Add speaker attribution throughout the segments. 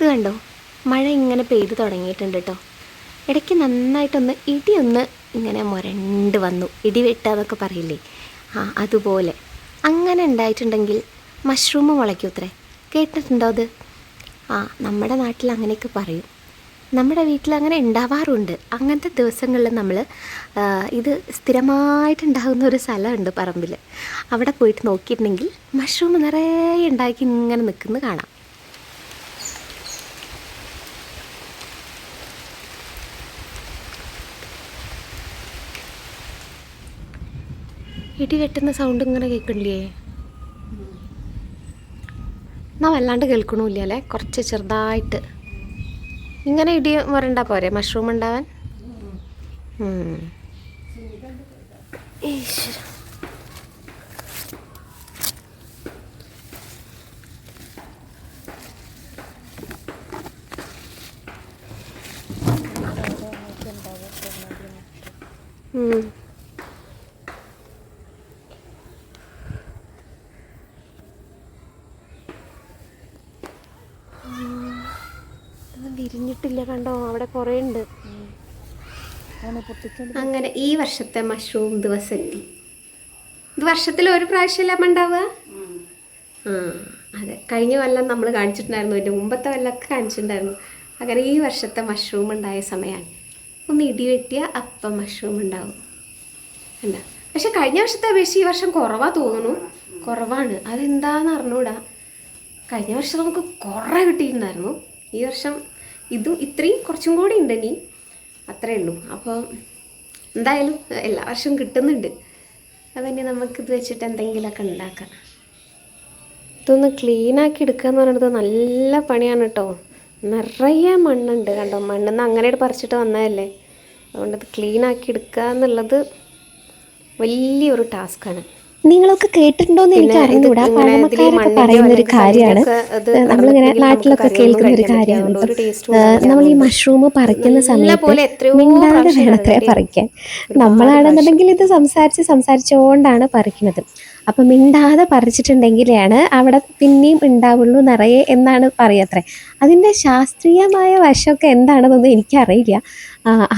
Speaker 1: ഇത് കണ്ടോ, മഴ ഇങ്ങനെ പെയ്ത് തുടങ്ങിയിട്ടുണ്ട് കേട്ടോ. ഇടയ്ക്ക് നന്നായിട്ടൊന്ന് ഇടിയൊന്ന് ഇങ്ങനെ മുരണ്ട് വന്നു, ഇടി വെട്ടാന്നൊക്കെ പറയില്ലേ, അതുപോലെ അങ്ങനെ ഉണ്ടായിട്ടുണ്ടെങ്കിൽ മഷ്റൂം മുളയ്ക്കൂത്രേ. കേട്ടിട്ടുണ്ടോ അത്? നമ്മുടെ നാട്ടിൽ അങ്ങനെയൊക്കെ പറയും. നമ്മുടെ വീട്ടിൽ അങ്ങനെ ഉണ്ടാവാറുണ്ട്. അങ്ങനത്തെ ദിവസങ്ങളിൽ നമ്മൾ ഇത് സ്ഥിരമായിട്ടുണ്ടാകുന്ന ഒരു സ്ഥലമുണ്ട് പറമ്പിൽ. അവിടെ പോയിട്ട് നോക്കിയിട്ടുണ്ടെങ്കിൽ മഷ്റൂം നിറയെ ഉണ്ടാക്കി ഇങ്ങനെ നിൽക്കുന്നത് കാണാം. ഇടി വെട്ടുന്ന സൗണ്ട് ഇങ്ങനെ കേൾക്കണില്ലേ? എന്നാ വല്ലാണ്ട് കേൾക്കണില്ല അല്ലേ? കുറച്ച് ചെറുതായിട്ട് ഇങ്ങനെ ഇടി വരണ്ടാ പോരെ മഷ്റൂം ഉണ്ടാവാൻ? ഈശ്വര, വിരിഞ്ഞിട്ടില്ല കണ്ടോ, അവിടെ കുറേ ഉണ്ട്. അങ്ങനെ ഈ വർഷത്തെ മഷ്റൂം ദിവസം എത്തി. ഇത് വർഷത്തിൽ ഒരു പ്രാവശ്യമല്ല ഉണ്ടാവുക. അതെ, കഴിഞ്ഞ കൊല്ലം നമ്മൾ കാണിച്ചിട്ടുണ്ടായിരുന്നു, എൻ്റെ മുമ്പത്തെ കൊല്ലമൊക്കെ കാണിച്ചിട്ടുണ്ടായിരുന്നു. അങ്ങനെ ഈ വർഷത്തെ മഷ്റൂം ഉണ്ടായ സമയമാണ്. ഒന്ന് ഇടി വെട്ടിയ അപ്പം മഷ്റൂം ഉണ്ടാവും. എന്താ പക്ഷെ കഴിഞ്ഞ വർഷത്തെ അപേക്ഷിച്ച് ഈ വർഷം കുറവാ തോന്നുന്നു. കുറവാണ്, അതെന്താന്ന് അറിഞ്ഞൂടാ. കഴിഞ്ഞ വർഷം നമുക്ക് കുറേ കിട്ടിയിട്ടുണ്ടായിരുന്നു. ഈ വർഷം ഇതും ഇത്രയും കുറച്ചും കൂടി ഉണ്ട് ഇനി, അത്രേ ഉള്ളൂ. അപ്പോൾ എന്തായാലും എല്ലാ വർഷവും കിട്ടുന്നുണ്ട്. അപ്പം ഇനി നമുക്കിത് വെച്ചിട്ട് എന്തെങ്കിലുമൊക്കെ ഉണ്ടാക്കാം. ഇതൊന്ന് ക്ലീനാക്കി എടുക്കുക എന്ന് പറയുന്നത് നല്ല പണിയാണ് കേട്ടോ. നിറയെ മണ്ണുണ്ട് കണ്ടോ, മണ്ണിന്ന് അങ്ങനെ പറിച്ചിട്ട് വന്നതല്ലേ. അതുകൊണ്ട് ഇത് ക്ലീനാക്കി എടുക്കുക എന്നുള്ളത് വലിയൊരു ടാസ്ക്കാണ്. നിങ്ങളൊക്കെ കേട്ടിട്ടുണ്ടോയെന്ന് എനിക്ക് അറിഞ്ഞൂടാ. പഴമക്കാരൊക്കെ പറയുന്നൊരു കാര്യമാണ്, നമ്മളിങ്ങനെ നാട്ടിലൊക്കെ കേൾക്കുന്ന ഒരു കാര്യമാണ്. നമ്മൾ ഈ മഷ്റൂം പറിക്കുന്ന സമയത്ത് മിണ്ടാതെ വേണത്രേ പറിക്കാൻ. നമ്മളാണെന്നുണ്ടെങ്കിൽ ഇത് സംസാരിച്ചുകൊണ്ടാണ് പറിക്കുന്നത്. അപ്പം മിണ്ടാതെ പറിച്ചിട്ടുണ്ടെങ്കിലാണ് അവിടെ പിന്നെയും ഉണ്ടാവുള്ളൂ നിറയെ എന്നാണ് പറയത്രേ. അതിൻ്റെ ശാസ്ത്രീയമായ വശമൊക്കെ എന്താണെന്നൊന്നും എനിക്കറിയില്ല.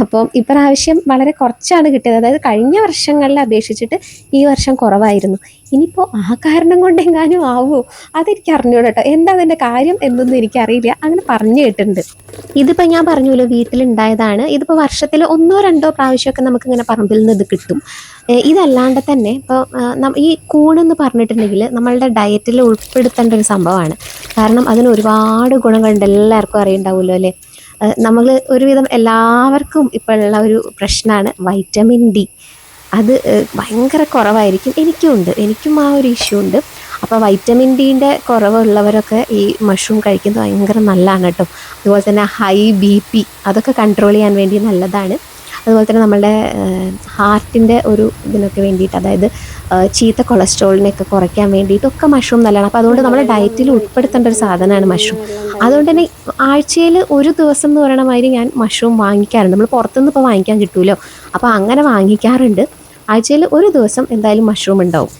Speaker 1: അപ്പം ഇപ്രാവശ്യം വളരെ കുറച്ചാണ് കിട്ടിയത്. അതായത് കഴിഞ്ഞ വർഷങ്ങളിൽ അപേക്ഷിച്ചിട്ട് ഈ വർഷം കുറവായിരുന്നു. ഇനിയിപ്പോൾ ആ കാരണം കൊണ്ടെങ്ങാനും ആവുമോ അതെനിക്ക് അറിഞ്ഞൂട കേട്ടോ. എന്താ അതിൻ്റെ കാര്യം എന്നൊന്നും എനിക്കറിയില്ല. അങ്ങനെ പറഞ്ഞു കേട്ടിട്ടുണ്ട്. ഇതിപ്പോൾ ഞാൻ പറഞ്ഞല്ലോ വീട്ടിലുണ്ടായതാണ്. ഇതിപ്പോൾ വർഷത്തിൽ 1-2 പ്രാവശ്യമൊക്കെ നമുക്കിങ്ങനെ പറമ്പിൽ നിന്ന് ഇത് കിട്ടും. ഇതല്ലാണ്ട് തന്നെ ഇപ്പോൾ ഈ കൂണെന്ന് പറഞ്ഞിട്ടുണ്ടെങ്കിൽ നമ്മളുടെ ഡയറ്റിൽ ഉൾപ്പെടുത്തേണ്ട ഒരു സംഭവമാണ്. കാരണം അതിന് ഒരുപാട് ഗുണങ്ങളുണ്ട്, എല്ലാവർക്കും അറിയുണ്ടാവുമല്ലോ അല്ലേ. നമ്മൾ ഒരുവിധം എല്ലാവർക്കും ഇപ്പോൾ ഉള്ള ഒരു പ്രശ്നമാണ് വൈറ്റമിൻ ഡി. അത് ഭയങ്കര കുറവായിരിക്കും. എനിക്കും ആ ഒരു ഇഷ്യൂ ഉണ്ട്. അപ്പോൾ വൈറ്റമിൻ ഡിൻ്റെ കുറവുള്ളവരൊക്കെ ഈ മഷ്റൂം കഴിക്കുന്നത് ഭയങ്കര നല്ലതാണ് കേട്ടോ. അതുപോലെ തന്നെ ഹൈ BP അതൊക്കെ കൺട്രോൾ ചെയ്യാൻ വേണ്ടി നല്ലതാണ്. അതുപോലെ തന്നെ നമ്മളുടെ ഹാർട്ടിൻ്റെ ഒരു ഇതിനൊക്കെ വേണ്ടിയിട്ട്, അതായത് ചീത്ത കൊളസ്ട്രോളിനെയൊക്കെ കുറയ്ക്കാൻ വേണ്ടിയിട്ടൊക്കെ മഷ്റൂം നല്ലതാണ്. അപ്പോൾ അതുകൊണ്ട് നമ്മുടെ ഡയറ്റിൽ ഉൾപ്പെടുത്തേണ്ട ഒരു സാധനമാണ് മഷ്റൂം. അതുകൊണ്ട് തന്നെ ആഴ്ചയിൽ ഒരു ദിവസം എന്ന് പറയണ മാതിരി ഞാൻ മഷ്റൂം വാങ്ങിക്കാറുണ്ട്. നമ്മൾ പുറത്തുനിന്ന് ഇപ്പോൾ വാങ്ങിക്കാൻ കിട്ടുമല്ലോ, അപ്പോൾ അങ്ങനെ വാങ്ങിക്കാറുണ്ട്. ആഴ്ചയിൽ ഒരു ദിവസം എന്തായാലും മഷ്റൂം ഉണ്ടാവും.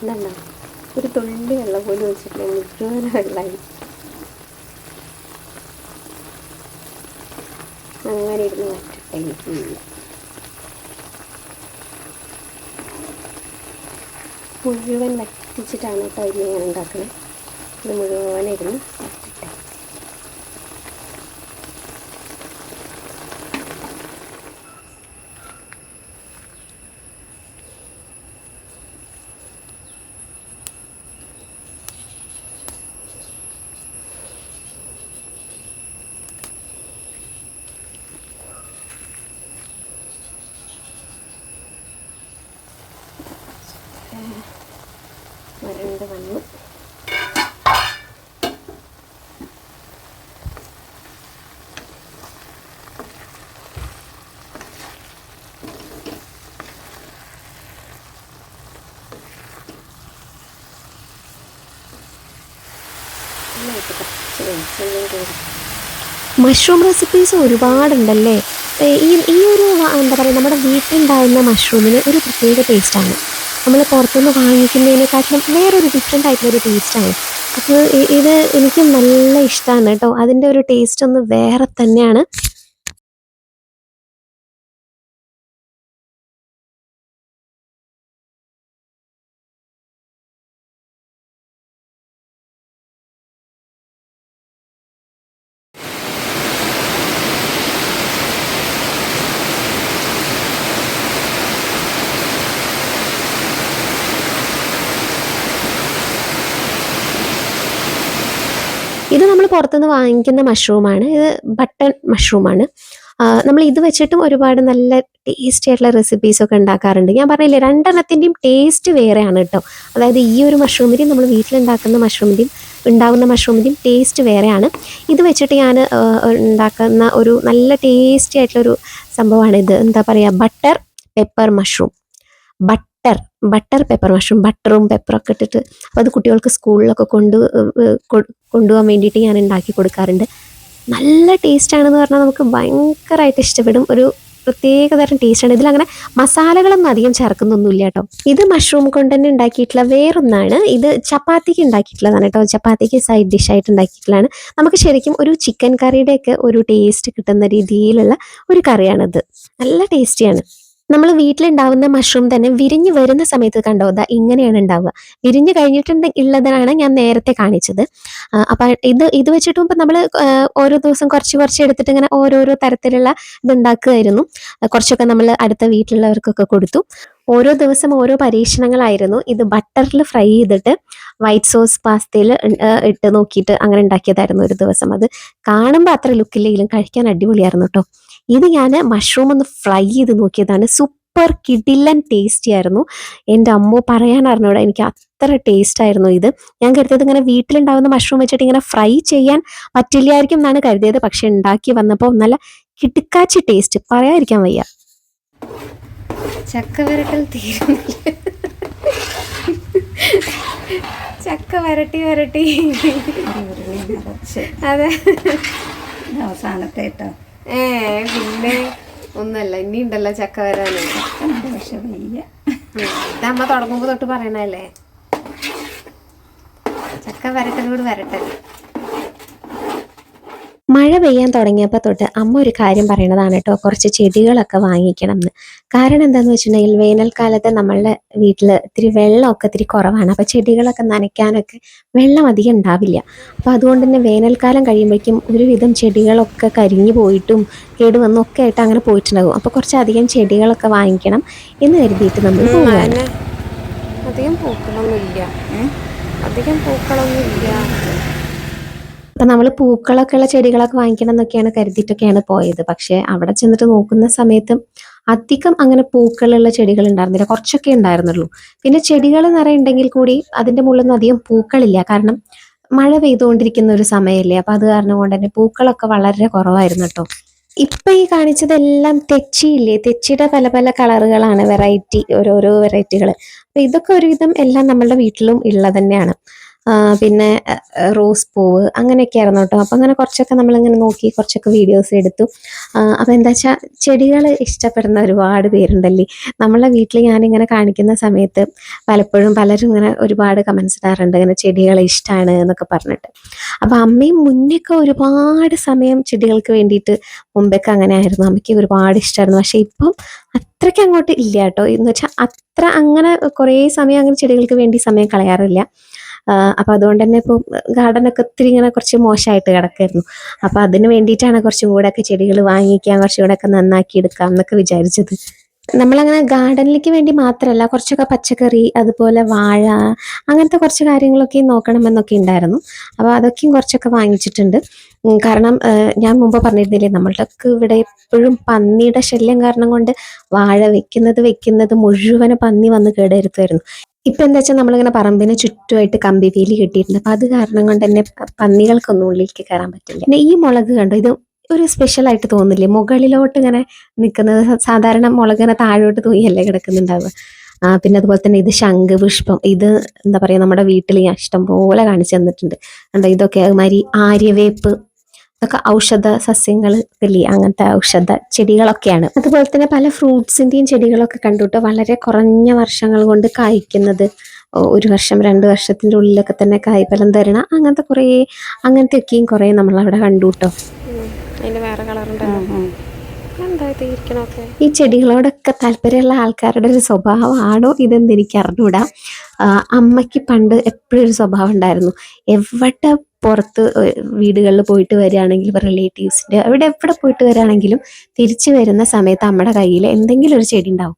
Speaker 1: ഇതല്ല, ഒരു തുള്ളി വെള്ളം പോലും വെച്ചിട്ടില്ല, മുഴുവൻ വെള്ളമായി. അങ്ങനെ ഇരുന്ന് വറ്റിട്ടില്ല, മുഴുവൻ വറ്റിച്ചിട്ടാണ് കേട്ടോ ഇനി ഞാൻ ഉണ്ടാക്കുന്നത്. ഇത് മുഴുവനായിരുന്നു വറ്റിട്ടെ. വരണ്ട് വന്നു. മഷ്റൂം റെസിപ്പീസ് ഒരുപാടുണ്ടല്ലേ. ഈ ഒരു എന്താ പറയുക, നമ്മുടെ വീട്ടിലുണ്ടാകുന്ന മഷ്റൂമിന് ഒരു പ്രത്യേക ടേസ്റ്റാണ്. നമ്മൾ പുറത്തുനിന്ന് വാങ്ങിക്കുന്നതിനെക്കാട്ടിലും വേറൊരു ഡിഫറെൻ്റ് ആയിട്ടുള്ളൊരു ടേസ്റ്റാണ്. അപ്പോൾ ഇത് എനിക്ക് നല്ല ഇഷ്ടമാണ് കേട്ടോ. അതിൻ്റെ ഒരു ടേസ്റ്റ് ഒന്ന് വേറെ തന്നെയാണ്. ഇത് നമ്മൾ പുറത്തുനിന്ന് വാങ്ങിക്കുന്ന മഷ്റൂമാണ്. ഇത് ബട്ടൺ മഷ്റൂമാണ്. നമ്മൾ ഇത് വെച്ചിട്ടും ഒരുപാട് നല്ല ടേസ്റ്റി ആയിട്ടുള്ള റെസിപ്പീസൊക്കെ ഉണ്ടാക്കാറുണ്ട്. ഞാൻ പറഞ്ഞില്ലേ, രണ്ടെണ്ണത്തിൻ്റെയും ടേസ്റ്റ് വേറെയാണ് കേട്ടോ. അതായത് ഈ ഒരു മഷ്റൂമിൻ്റെയും നമ്മൾ വീട്ടിലുണ്ടാക്കുന്ന മഷ്റൂമിൻ്റെയും ടേസ്റ്റ് വേറെയാണ്. ഇത് വെച്ചിട്ട് ഞാൻ ഉണ്ടാക്കുന്ന ഒരു നല്ല ടേസ്റ്റി ആയിട്ടുള്ളൊരു സംഭവമാണ് ഇത്. എന്താ പറയുക, pepper mushroom butter pepper mushroom, ബട്ടറും പെപ്പറൊക്കെ ഇട്ടിട്ട്. അപ്പോൾ അത് കുട്ടികൾക്ക് സ്കൂളിലൊക്കെ കൊണ്ടുപോകാൻ വേണ്ടിയിട്ട് ഞാൻ ഉണ്ടാക്കി കൊടുക്കാറുണ്ട്. നല്ല ടേസ്റ്റാണെന്ന് പറഞ്ഞാൽ നമുക്ക് ഭയങ്കരമായിട്ട് ഇഷ്ടപ്പെടും. ഒരു പ്രത്യേകതരം ടേസ്റ്റാണ്. ഇതിലങ്ങനെ മസാലകളൊന്നും അധികം ചേർക്കുന്നൊന്നുമില്ല കേട്ടോ. ഇത് മഷ്റൂം കൊണ്ട് തന്നെ ഉണ്ടാക്കിയിട്ടുള്ള വേറൊന്നാണ്. ഇത് ചപ്പാത്തിക്ക് ഉണ്ടാക്കിയിട്ടുള്ളതാണ് കേട്ടോ. ചപ്പാത്തിക്ക് സൈഡ് ഡിഷായിട്ട് ഉണ്ടാക്കിയിട്ടുള്ളതാണ്. നമുക്ക് ശരിക്കും ഒരു ചിക്കൻ കറിയുടെയൊക്കെ ഒരു ടേസ്റ്റ് കിട്ടുന്ന രീതിയിലുള്ള ഒരു കറിയാണിത്. നല്ല ടേസ്റ്റിയാണ്. നമ്മൾ വീട്ടിലുണ്ടാവുന്ന മഷ്റൂം തന്നെ വിരിഞ്ഞ് വരുന്ന സമയത്ത് കണ്ടോ, ദാ ഇങ്ങനെയാണ് ഉണ്ടാവുക. വിരിഞ്ഞ് കഴിഞ്ഞിട്ടുള്ളതാണ് ഞാൻ നേരത്തെ കാണിച്ചത്. അപ്പം ഇത് വെച്ചിട്ടും ഇപ്പം നമ്മൾ ഓരോ ദിവസം കുറച്ച് എടുത്തിട്ട് ഇങ്ങനെ ഓരോരോ തരത്തിലുള്ള ഇതുണ്ടാക്കുമായിരുന്നു. കുറച്ചൊക്കെ നമ്മൾ അടുത്ത വീട്ടിലുള്ളവർക്കൊക്കെ കൊടുത്തു. ഓരോ ദിവസം ഓരോ പരീക്ഷണങ്ങളായിരുന്നു. ഇത് ബട്ടറിൽ ഫ്രൈ ചെയ്തിട്ട് വൈറ്റ് സോസ് പാസ്തയിൽ ഇട്ട് നോക്കിയിട്ട് അങ്ങനെ ഉണ്ടാക്കിയതായിരുന്നു ഒരു ദിവസം. അത് കാണുമ്പോൾ അത്ര ലുക്കില്ലെങ്കിലും കഴിക്കാൻ അടിപൊളിയായിരുന്നു കേട്ടോ. ഇത് ഞാൻ മഷ്റൂം ഒന്ന് ഫ്രൈ ചെയ്ത് നോക്കിയതാണ്. സൂപ്പർ കിടിലൻ ടേസ്റ്റി ആയിരുന്നു. എൻ്റെ അമ്മ പറയാൻ അറിഞ്ഞൂടാ, എനിക്ക് അത്ര ടേസ്റ്റ് ആയിരുന്നു ഇത്. ഞാൻ കരുതിയത് ഇങ്ങനെ വീട്ടിലുണ്ടാവുന്ന മഷ്റൂം വെച്ചിട്ട് ഇങ്ങനെ ഫ്രൈ ചെയ്യാൻ പറ്റില്ലായിരിക്കും എന്നാണ് കരുതിയത്. പക്ഷെ ഉണ്ടാക്കി വന്നപ്പോൾ നല്ല കിടുക്കാച്ചി ടേസ്റ്റ്, പറയാതിരിക്കാൻ വയ്യ. ചക്ക വരട്ടൽ തീരുന്നില്ല. ചക്ക വരട്ടി അതെ, അവസാനത്തെ പിന്നെ ഒന്നല്ല, ഇനി ഉണ്ടല്ലോ ചക്ക വരാന്. പക്ഷെ ഇതമ്മ തുടങ്ങുമ്പോ തൊട്ട് പറയണല്ലേ, ചക്ക വരട്ടലോട് വരട്ടെ. മഴ പെയ്യാൻ തുടങ്ങിയപ്പോൾ തൊട്ട് അമ്മ ഒരു കാര്യം പറയണതാണ് കേട്ടോ, കുറച്ച് ചെടികളൊക്കെ വാങ്ങിക്കണം എന്ന്. കാരണം എന്താണെന്ന് വെച്ചിട്ടുണ്ടെങ്കിൽ വേനൽക്കാലത്ത് നമ്മളുടെ വീട്ടിൽ ഇത്തിരി വെള്ളമൊക്കെ ഇത്തിരി കുറവാണ്. അപ്പോൾ ചെടികളൊക്കെ നനയ്ക്കാനൊക്കെ വെള്ളം അധികം ഉണ്ടാവില്ല. അപ്പോൾ അതുകൊണ്ട് തന്നെ വേനൽക്കാലം കഴിയുമ്പോഴേക്കും ഒരുവിധം ചെടികളൊക്കെ കരിഞ്ഞു പോയിട്ടും കേടുവന്നും ഒക്കെ ആയിട്ട് അങ്ങനെ പോയിട്ടുണ്ടാകും. അപ്പോൾ കുറച്ചധികം ചെടികളൊക്കെ വാങ്ങിക്കണം എന്ന് കരുതിയിട്ട് നമ്മൾ പോവുകയാണ്. അധികം പൂക്കളൊന്നുമില്ല. അപ്പം നമ്മൾ പൂക്കളൊക്കെ ഉള്ള ചെടികളൊക്കെ വാങ്ങിക്കണം എന്നൊക്കെയാണ് കരുതിയിട്ടൊക്കെയാണ് പോയത്. പക്ഷേ അവിടെ ചെന്നിട്ട് നോക്കുന്ന സമയത്ത് അധികം അങ്ങനെ പൂക്കളുള്ള ചെടികൾ ഉണ്ടായിരുന്നില്ല, കുറച്ചൊക്കെ ഉണ്ടായിരുന്നുള്ളൂ. പിന്നെ ചെടികൾ നിറയുണ്ടെങ്കിൽ കൂടി അതിൻ്റെ മുകളിലൊന്നും അധികം പൂക്കളില്ല. കാരണം മഴ പെയ്തുകൊണ്ടിരിക്കുന്ന ഒരു സമയമല്ലേ. അപ്പം അത് കാരണം കൊണ്ട് തന്നെ പൂക്കളൊക്കെ വളരെ കുറവായിരുന്നു കേട്ടോ. ഇപ്പം ഈ കാണിച്ചതെല്ലാം തെച്ചിയില്ലേ, തെച്ചിയുടെ പല പല കളറുകളാണ്, ഓരോരോ വെറൈറ്റികൾ. അപ്പം ഇതൊക്കെ ഒരുവിധം എല്ലാം നമ്മളുടെ വീട്ടിലും ഉള്ളത് തന്നെയാണ്. പിന്നെ റോസ് പൂവ് അങ്ങനെയൊക്കെ ആയിരുന്നു കേട്ടോ. അപ്പം അങ്ങനെ കുറച്ചൊക്കെ നമ്മളിങ്ങനെ നോക്കി കുറച്ചൊക്കെ വീഡിയോസ് എടുത്തു. അപ്പം എന്താ വെച്ചാൽ ചെടികൾ ഇഷ്ടപ്പെടുന്ന ഒരുപാട് പേരുണ്ടല്ലേ നമ്മളെ വീട്ടിൽ. ഞാനിങ്ങനെ കാണിക്കുന്ന സമയത്ത് പലപ്പോഴും പലരും ഇങ്ങനെ ഒരുപാട് കമൻസ് ഇടാറുണ്ട്, ഇങ്ങനെ ചെടികൾ ഇഷ്ടമാണ് എന്നൊക്കെ പറഞ്ഞിട്ട്. അപ്പം അമ്മയും മുന്നേയൊക്കെ ഒരുപാട് സമയം ചെടികൾക്ക് വേണ്ടിയിട്ട് മുമ്പൊക്കെ അങ്ങനെ ആയിരുന്നു. അമ്മയ്ക്ക് ഒരുപാട് ഇഷ്ടമായിരുന്നു. പക്ഷേ ഇപ്പം അത്രയ്ക്ക് അങ്ങോട്ട് ഇല്ല കേട്ടോ. എന്ന് വെച്ചാൽ അത്ര അങ്ങനെ കുറേ സമയം അങ്ങനെ ചെടികൾക്ക് വേണ്ടി സമയം കളയാറില്ല. അപ്പോൾ അതുകൊണ്ട് തന്നെ ഇപ്പോൾ ഗാർഡനൊക്കെ ഒത്തിരി ഇങ്ങനെ കുറച്ച് മോശമായിട്ട് കിടക്കായിരുന്നു. അപ്പോൾ അതിന് വേണ്ടിയിട്ടാണ് കുറച്ചും കൂടെ ഒക്കെ ചെടികൾ വാങ്ങിക്കാൻ, കുറച്ചും കൂടെ ഒക്കെ നന്നാക്കി എടുക്കാം എന്നൊക്കെ വിചാരിച്ചത്. നമ്മളങ്ങനെ ഗാർഡനിലേക്ക് വേണ്ടി മാത്രമല്ല, കുറച്ചൊക്കെ പച്ചക്കറി അതുപോലെ വാഴ അങ്ങനത്തെ കുറച്ച് കാര്യങ്ങളൊക്കെ നോക്കണമെന്നൊക്കെ ഉണ്ടായിരുന്നു. അപ്പോൾ അതൊക്കെയും കുറച്ചൊക്കെ വാങ്ങിച്ചിട്ടുണ്ട്. കാരണം ഞാൻ മുമ്പ് പറഞ്ഞിരുന്നില്ലേ, നമ്മളുടെയൊക്കെ ഇവിടെ എപ്പോഴും പന്നിയുടെ ശല്യം കാരണം കൊണ്ട് വാഴ വെക്കുന്നത് മുഴുവനും പന്നി വന്ന് കേടുവരുത്തുമായിരുന്നു. ഇപ്പം എന്താ വെച്ചാൽ നമ്മളിങ്ങനെ പറമ്പിന് ചുറ്റുമായിട്ട് കമ്പി വേലി കെട്ടിയിട്ടുണ്ട്. അപ്പം അത് കാരണം കൊണ്ട് തന്നെ പന്നികൾക്കൊന്നും ഉള്ളിലേക്ക് കയറാൻ പറ്റില്ല. പിന്നെ ഈ മുളക് കണ്ടോ, ഇത് ഒരു സ്പെഷ്യലായിട്ട് തോന്നില്ലേ, മുകളിലോട്ട് ഇങ്ങനെ നിൽക്കുന്നത്. സാധാരണ മുളക് ഇങ്ങനെ താഴോട്ട് തൂങ്ങിയല്ലേ കിടക്കുന്നുണ്ടാവുക. പിന്നെ അതുപോലെ തന്നെ ഇത് ശംഖുപുഷ്പം. ഇത് എന്താ പറയുക, നമ്മുടെ വീട്ടിൽ ഞാൻ ഇഷ്ടം പോലെ കാണിച്ചു തന്നിട്ടുണ്ട്. കണ്ടോ, ഇതൊക്കെ അതുമാതിരി ആര്യവേപ്പ്, ഇതൊക്കെ ഔഷധ സസ്യങ്ങൾ ഇല്ലേ, അങ്ങനത്തെ ഔഷധ ചെടികളൊക്കെയാണ്. അതുപോലെ തന്നെ പല ഫ്രൂട്ട്സിൻ്റെയും ചെടികളൊക്കെ കണ്ടുട്ടോ, വളരെ കുറഞ്ഞ വർഷങ്ങൾ കൊണ്ട് കായ്ക്കുന്നത്, 1 വർഷം 2 വർഷത്തിൻ്റെ ഉള്ളിലൊക്കെ തന്നെ കായ്ഫലം തരണം, അങ്ങനത്തെയൊക്കെയും കുറേ നമ്മളവിടെ കണ്ടുട്ടോ. അതിൻ്റെ വേറെ കളറുണ്ടല്ലോ. ഈ ചെടികളോടൊക്കെ താല്പര്യമുള്ള ആൾക്കാരുടെ ഒരു സ്വഭാവമാണോ ഇതെന്ന് എനിക്ക് അറിഞ്ഞൂടാ. അമ്മയ്ക്ക് പണ്ട് എപ്പോഴും ഒരു സ്വഭാവം ഉണ്ടായിരുന്നു. എവിടെ പുറത്ത് വീടുകളിൽ പോയിട്ട് വരികയാണെങ്കിലും, റിലേറ്റീവ്സിൻ്റെ എവിടെ പോയിട്ട് വരികയാണെങ്കിലും തിരിച്ചു വരുന്ന സമയത്ത് അമ്മയുടെ കയ്യിൽ എന്തെങ്കിലും ഒരു ചെടി ഉണ്ടാവും.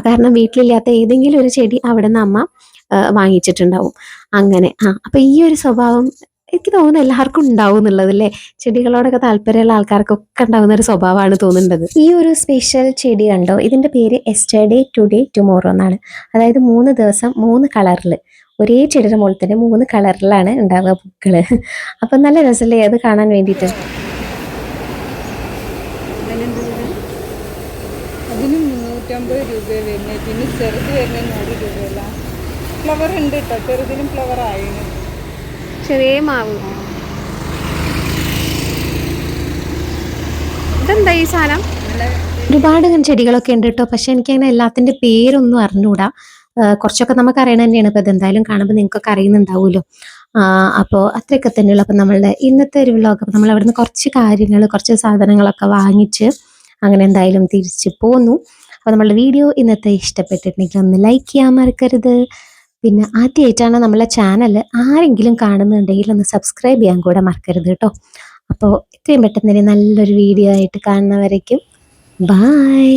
Speaker 1: കാരണം വീട്ടിലില്ലാത്ത ഏതെങ്കിലും ഒരു ചെടി അവിടെ നിന്ന് അമ്മ വാങ്ങിച്ചിട്ടുണ്ടാവും. അങ്ങനെ അപ്പം ഈ ഒരു സ്വഭാവം എനിക്ക് തോന്നുന്നു എല്ലാവർക്കും ഉണ്ടാവും എന്നുള്ളത് അല്ലേ. ചെടികളോടൊക്കെ താല്പര്യമുള്ള ആൾക്കാർക്കൊക്കെ ഉണ്ടാകുന്ന ഒരു സ്വഭാവമാണ് തോന്നുന്നത്. ഈ ഒരു സ്പെഷ്യൽ ചെടി കണ്ടോ, ഇതിൻ്റെ പേര് എസ്റ്റർഡേ ടുഡേ ടുമോറോ എന്നാണ്. അതായത് 3 ദിവസം 3 കളറിൽ, ഒരേ ചെടിയുടെ മുകളിൽ തന്നെ 3 കളറിലാണ് ഉണ്ടാവുക പൂക്കള്. അപ്പം നല്ല രസമല്ലേ അത് കാണാൻ വേണ്ടിയിട്ട്.
Speaker 2: അതിന് 350 രൂപ വരുന്നത്, പിന്നെ ചെറുത് വരുന്നത് 100 രൂപയല്ല. ഫ്ലവർ ഉണ്ട് കേട്ടോ, ചെറുതിനും ഫ്ലവർ ആയിരുന്നു.
Speaker 1: ചെറിയ മാവ്. ഇതെന്താ ഈ സാധനം? ഒരുപാട് ചെടികളൊക്കെ ഉണ്ട് കേട്ടോ, പക്ഷെ എനിക്കങ്ങനെ എല്ലാത്തിൻ്റെ പേരൊന്നും അറിഞ്ഞൂടാ. കുറച്ചൊക്കെ നമുക്ക് അറിയണ തന്നെയാണ്. ഇപ്പോൾ ഇതെന്തായാലും കാണുമ്പോൾ നിങ്ങൾക്കൊക്കെ അറിയുന്നുണ്ടാവുമല്ലോ. അപ്പോൾ അത്രയൊക്കെ തന്നെയുള്ളൂ. അപ്പം നമ്മളുടെ ഇന്നത്തെ ഒരു വ്ലോഗ്, അപ്പോൾ നമ്മൾ അവിടുന്ന് കുറച്ച് സാധനങ്ങളൊക്കെ വാങ്ങിച്ച് അങ്ങനെ എന്തായാലും തിരിച്ച് പോന്നു. അപ്പോൾ നമ്മളുടെ വീഡിയോ ഇന്നത്തെ ഇഷ്ടപ്പെട്ടിട്ടുണ്ടെങ്കിൽ ഒന്ന് ലൈക്ക് ചെയ്യാൻ മറക്കരുത്. പിന്നെ ആദ്യമായിട്ടാണ് നമ്മളെ ചാനൽ ആരെങ്കിലും കാണുന്നുണ്ടെങ്കിൽ ഒന്ന് സബ്സ്ക്രൈബ് ചെയ്യാൻ കൂടെ മറക്കരുത് കേട്ടോ. അപ്പോൾ എത്രയും പെട്ടെന്ന് നല്ലൊരു വീഡിയോ ആയിട്ട് കാണുന്നവരേക്കും ബായ്.